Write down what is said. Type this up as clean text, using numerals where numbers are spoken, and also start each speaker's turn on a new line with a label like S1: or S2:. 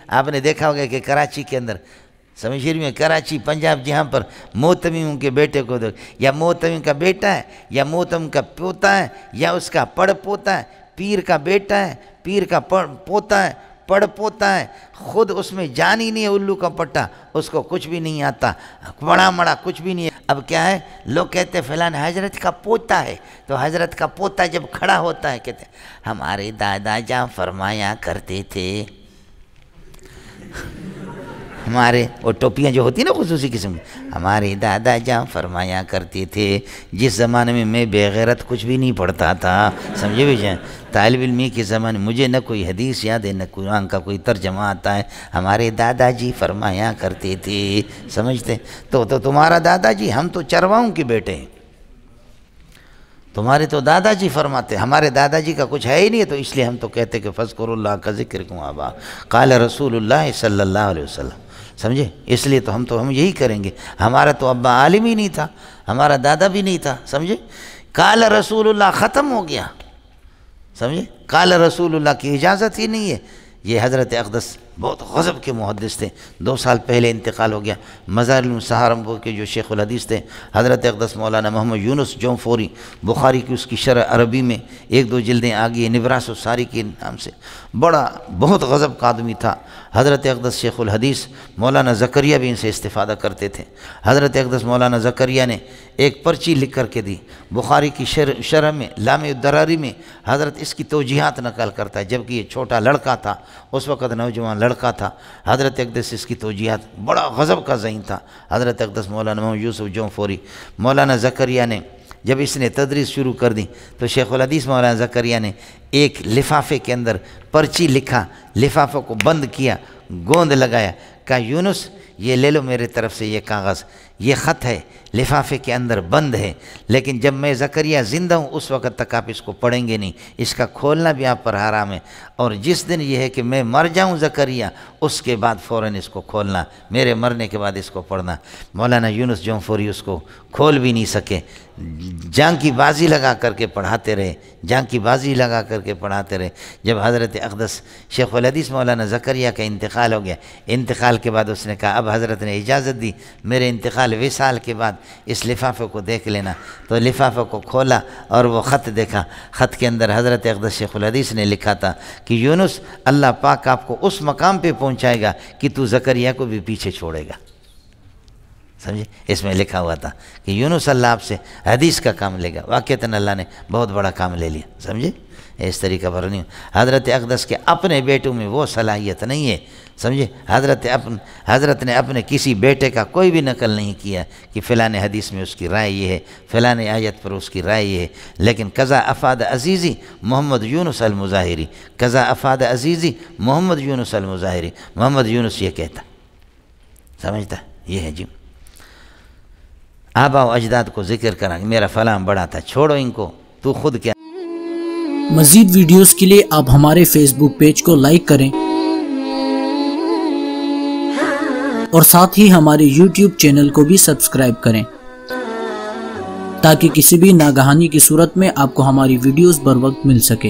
S1: آپ نے دیکھا ہوگا کہ کراچی کے اندر سمجھیے میں کراچی پنجاب جہاں پر موتمیوں کے بیٹے کو یا موتمی کا بیٹا ہے یا موتم کا پوتا ہے یا اس کا پڑ پوتا ہے، پیر کا بیٹا ہے، پیر کا پوتا ہے، پڑ پوتا ہے، خود اس میں جان ہی نہیں ہے الو کا پٹا، اس کو کچھ بھی نہیں آتا، بڑا مڑا کچھ بھی نہیں ہے۔ اب کیا ہے، لوگ کہتے ہیں فلان حضرت کا پوتا ہے، تو حضرت کا پوتا جب کھڑا ہوتا ہے کہتے ہیں ہمارے دادا جان فرمایا کرتے تھے، ہمارے وہ ٹوپیاں جو ہوتی ہیں نا خصوصی قسم، ہمارے دادا جان فرمایا کرتے تھے جس زمانے میں میں بے غیرت کچھ بھی نہیں پڑھتا تھا، سمجھے بھی جائیں، طالب علمی کے زمانے مجھے نہ کوئی حدیث یاد ہے نہ قرآن کا کوئی ترجمہ آتا ہے، ہمارے دادا جی فرمایا کرتے تھے، سمجھتے تو تمہارا دادا جی، ہم تو چرواؤں کے بیٹے ہیں، تمہارے تو دادا جی فرماتے، ہمارے دادا جی کا کچھ ہے ہی نہیں ہے، تو اس لیے ہم تو کہتے کہ فذکروا اللہ کا ذکر کیوں آبا قال رسول اللہ صلی اللہ علیہ وسلم، سمجھے، اس لیے تو ہم یہی کریں گے، ہمارا تو ابا عالم ہی نہیں تھا، ہمارا دادا بھی نہیں تھا، سمجھے، قال رسول اللہ ختم ہو گیا، سمجھے، قال رسول اللہ کی اجازت ہی نہیں ہے۔ یہ حضرت اقدس بہت غضب کے محدث تھے، 2 سال پہلے انتقال ہو گیا، مظاہر سہارنپور کے جو شیخ الحدیث تھے حضرت اقدس مولانا محمد یونس جونفوری، بخاری کی اس کی شرح عربی میں 1-2 جلدیں آگئی، نبراس الساری کے نام سے، بہت غضب کا آدمی تھا۔ حضرت اقدس شیخ الحدیث مولانا زکریا بھی ان سے استفادہ کرتے تھے۔ حضرت اقدس مولانا زکریا نے ایک پرچی لکھ کر کے دی، بخاری کی شرح میں لامع الدراری میں حضرت اس کی توجیحات نقل کرتا ہے، جبکہ یہ چھوٹا لڑکا تھا، اس وقت نوجوان لڑکا تھا۔ حضرت اقدس اس کی توجیحات، بڑا غضب کا ذہن تھا حضرت اقدس مولانا محمد یوسف جونفوری۔ مولانا زکریا نے جب اس نے تدریس شروع کر دی تو شیخ الحدیث مولانا زکریا نے ایک لفافے کے اندر پرچی لکھا، لفافے کو بند کیا، گوند لگایا، کہا یونس یہ لے لو میرے طرف سے یہ کاغذ، یہ خط ہے، لفافے کے اندر بند ہے، لیکن جب میں زکریا زندہ ہوں اس وقت تک آپ اس کو پڑھیں گے نہیں، اس کا کھولنا بھی آپ پر حرام ہے، اور جس دن یہ ہے کہ میں مر جاؤں زکریا اس کے بعد فوراً اس کو کھولنا، میرے مرنے کے بعد اس کو پڑھنا۔ مولانا یونس جونفوری اس کو کھول بھی نہیں سکے، جان کی بازی لگا کر کے پڑھاتے رہے، جان کی بازی لگا کر کے پڑھاتے رہے۔ جب حضرت اقدس شیخ الحدیث مولانا زکریا کا انتقال ہو گیا، انتقال کے بعد اس نے کہا اب حضرت نے اجازت دی، میرے انتقال وصال کے بعد اس لفافے کو دیکھ لینا، تو لفافے کو کھولا اور وہ خط دیکھا، خط کے اندر حضرت اقدس شیخ الحدیث نے لکھا تھا کہ یونس اللہ پاک آپ کو اس مقام پہ پہنچائے گا کہ تو زکریا کو بھی پیچھے چھوڑے گا، سمجھے، اس میں لکھا ہوا تھا کہ یونس اللہ آپ سے حدیث کا کام لے گا، واقعتاً اللہ نے بہت بڑا کام لے لیا، سمجھے، اس طریقہ پر نہیں۔ حضرت اقدس کے اپنے بیٹوں میں وہ صلاحیت نہیں ہے، سمجھے، حضرت نے اپنے کسی بیٹے کا کوئی بھی نقل نہیں کیا کہ فلاں حدیث میں اس کی رائے یہ ہے، فلاں آیت پر اس کی رائے یہ ہے، لیکن قضا افاد عزیزی محمد یونس المظاہری، قضا افاد عزیزی محمد یونس المظاہری، محمد یونس یہ کہتا، سمجھتا، یہ ہے جی۔ آبا و اجداد کو ذکر کرا کہ میرا فلاں بڑا تھا، چھوڑو ان کو، تو خود کیا۔
S2: مزید ویڈیوز کے لیے آپ ہمارے فیس بک پیج کو لائک کریں اور ساتھ ہی ہمارے یوٹیوب چینل کو بھی سبسکرائب کریں تاکہ کسی بھی ناگہانی کی صورت میں آپ کو ہماری ویڈیوز بر وقت مل سکے۔